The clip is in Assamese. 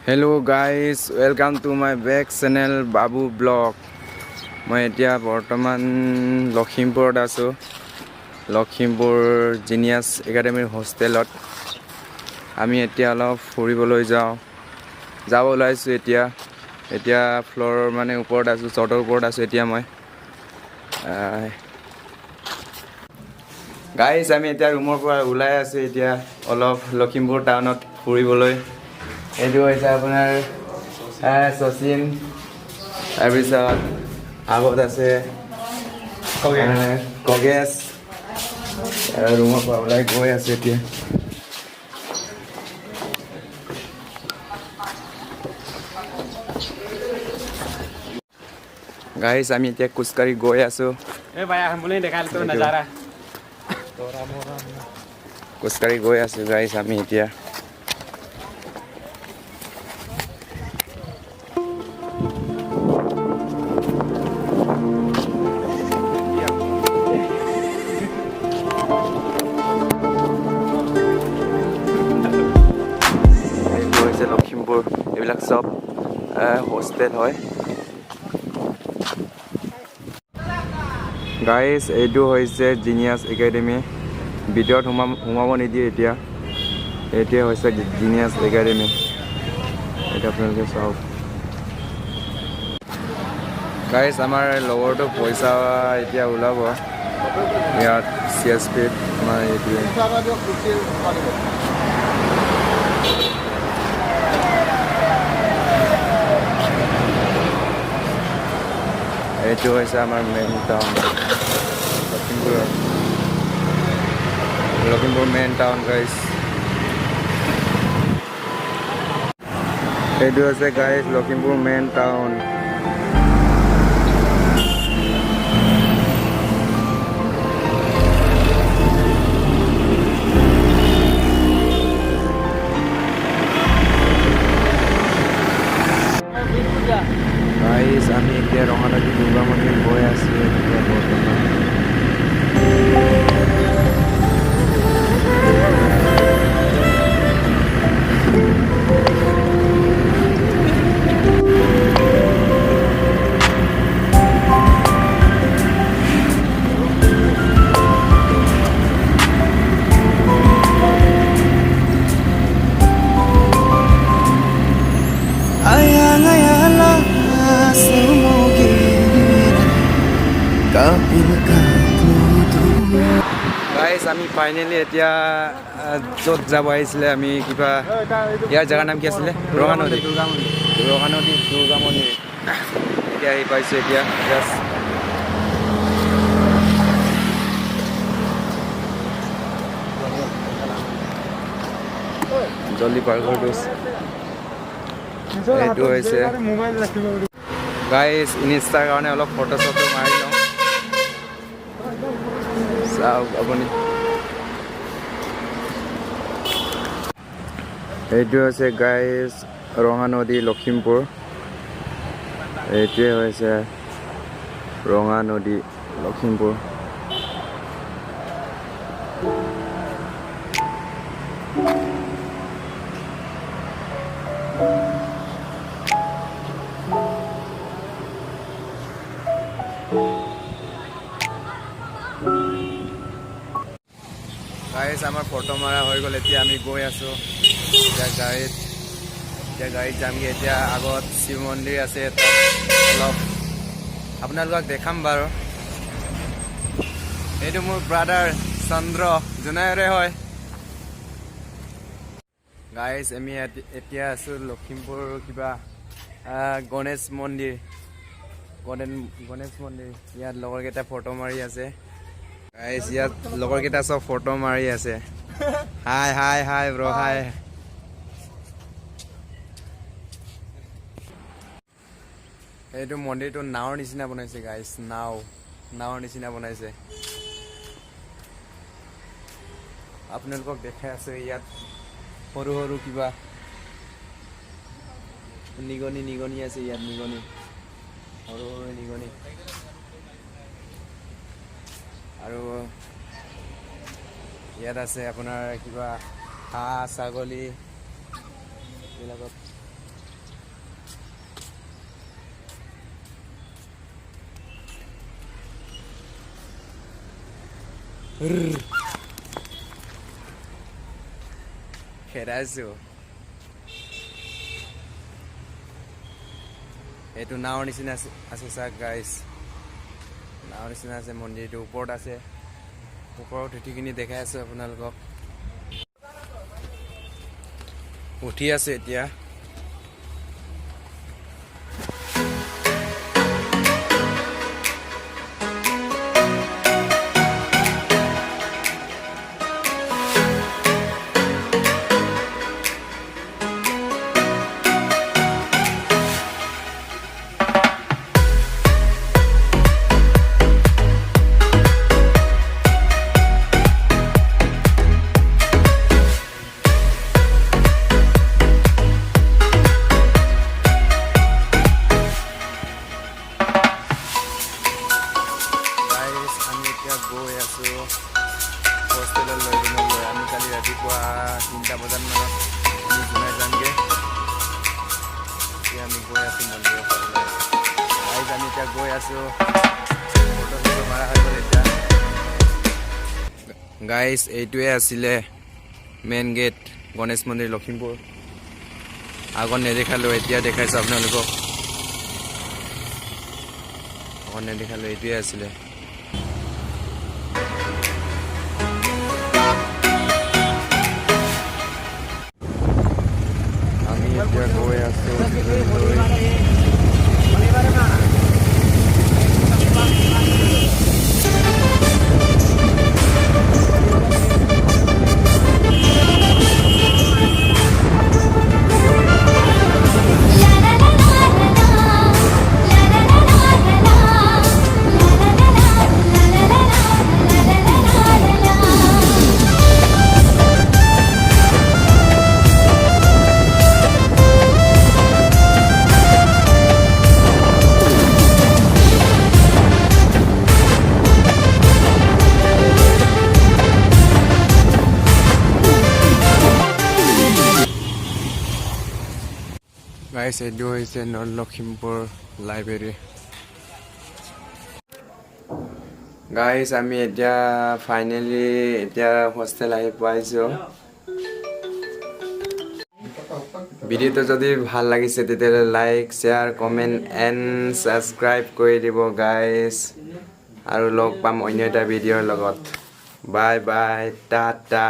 Hello guys, welcome to my back channel Babu Blog. মই এতিয়া বৰ্তমান লখিমপুৰত আছো। লখিমপুৰ জিনিয়াছ একাডেমীৰ হোষ্টেলত আমি এতিয়া অলপ ফুৰিবলৈ যাব ওলাইছো এতিয়া ফ্লোৰ মানে ওপৰত আছো, চটৰ ওপৰত আছো এতিয়া মই। গাইজ আমি এতিয়া ৰুমৰ পৰা ওলাই আছো এতিয়া অলপ লখিমপুৰ টাউনত ফুৰিবলৈ। এইটো হৈছে আপোনাৰ শচীন, তাৰপিছত আগত আছে কগেশ। ৰুমৰ পৰা ওলাই গৈ আছে এতিয়া। গাইজ আমি এতিয়া খোজকাঢ়ি গৈ আছো। খোজকাঢ়ি গৈ আছো গাইজ আমি এতিয়া। লখিমপুৰ এইবিলাক সব হোষ্টেল হয়। গাইজ এইটো হৈছে জিনিয়াছ একাডেমি। ভিতৰত সোমাব নিদিয়ে এতিয়া হৈছে জিনিয়াছ একাডেমি। এটা আপোনালোকে চাওক। গাইজ আমাৰ লগৰটো পইচা এতিয়া ওলাব ইয়াত CSPত আমাৰ এইটোৱে। এইটো হৈছে আমাৰ main town Lakhimpur main town guys. এইটো হৈছে guys Lakhimpur main town. Guys আমি এতিয়া ৰঙানদী দুৰ্গা মন্দিৰ গৈ আছো এতিয়া বৰ্তমান। গাইজ আমি ফাইনেলি এতিয়া য'ত যাব আহিছিলে আমি কিবা ইয়াৰ জেগাৰ নাম কি আছিলে? ৰঙানদী দুৰ্গা মন্দিৰ এতিয়া আহি পাইছোঁ এতিয়া। জলদি পাৰ কৰি দিছে। এইটো হৈছে গাইজ ইনষ্টাৰ কাৰণে অলপ ফটো মাৰি লওঁ। চাওক আপুনি। এইটো হৈছে গাইজ ৰঙানদী লখিমপুৰ। এইটোৱে হৈছে ৰঙানদী লখিমপুৰ। গাইজ আমাৰ ফটো মাৰা হৈ গ'ল। এতিয়া আমি গৈ আছো গাড়ীত যামগৈ। এতিয়া আগত শিৱ মন্দিৰ আছে, অলপ আপোনালোকক দেখাম বাৰু। এইটো মোৰ ব্ৰাদাৰ চন্দ্ৰ জোনাইৰে হয়। গাইজ আমি এতিয়া আছো লখিমপুৰ কিবা গণেশ মন্দিৰ। ইয়াত লগৰকেইটা ফটো মাৰি আছে। গাইজ ইয়াত লগৰকেইটা চব ফটো মাৰি আছে। হাই ব্ৰ হাই। এইটো মন্দিৰটো নাৱৰ নিচিনা বনাইছে গাইজ। নাৱৰ নিচিনা বনাইছে। আপোনালোকক দেখাই আছে ইয়াত সৰু সৰু কিবা নিগনি আছে ইয়াত। সৰু নিগনি আৰু ইয়াত আছে আপোনাৰ কিবা হাঁহ ছাগলী এইবিলাকত খেদাইছো এইটো নাওৰ নিচিনা আছে চাওক গাইজ নাওৰ নিচিনা আছে মন্দিৰটো ওপৰত আছে ওপৰত উঠি কিনি দেখাই আছো আপোনালোকক উঠি আছে এতিয়া গৈ আছো হোষ্টেললৈ আমি কালি ৰাতিপুৱা 3টা বজাত মানত আমি জনাই যামগৈ এতিয়া আমি গৈ আছো মন্দিৰৰ ফালে আমি এতিয়া গৈ আছো ফটো মাৰা হৈ গ'ল এতিয়া গাইজ এইটোৱে আছিলে মেইন গেট গণেশ মন্দিৰ লখিমপুৰ আগত নেদেখালো এতিয়া দেখাইছো আপোনালোকক আগত নেদেখালো এইটোৱে আছিলে এতিয়া গৈ আছো গাইজ এইটো হৈছে নৰ্থ লখিমপুৰ লাইব্ৰেৰী গাইজ আমি এতিয়া ফাইনেলি এতিয়া হোষ্টেল আহি পাইছোঁ ভিডিঅ'টো যদি ভাল লাগিছে তেতিয়াহ'লে like share comment and subscribe কৰি দিব গাইজ আৰু লগ পাম অন্য এটা ভিডিঅ'ৰ লগত বাই বাই টাটা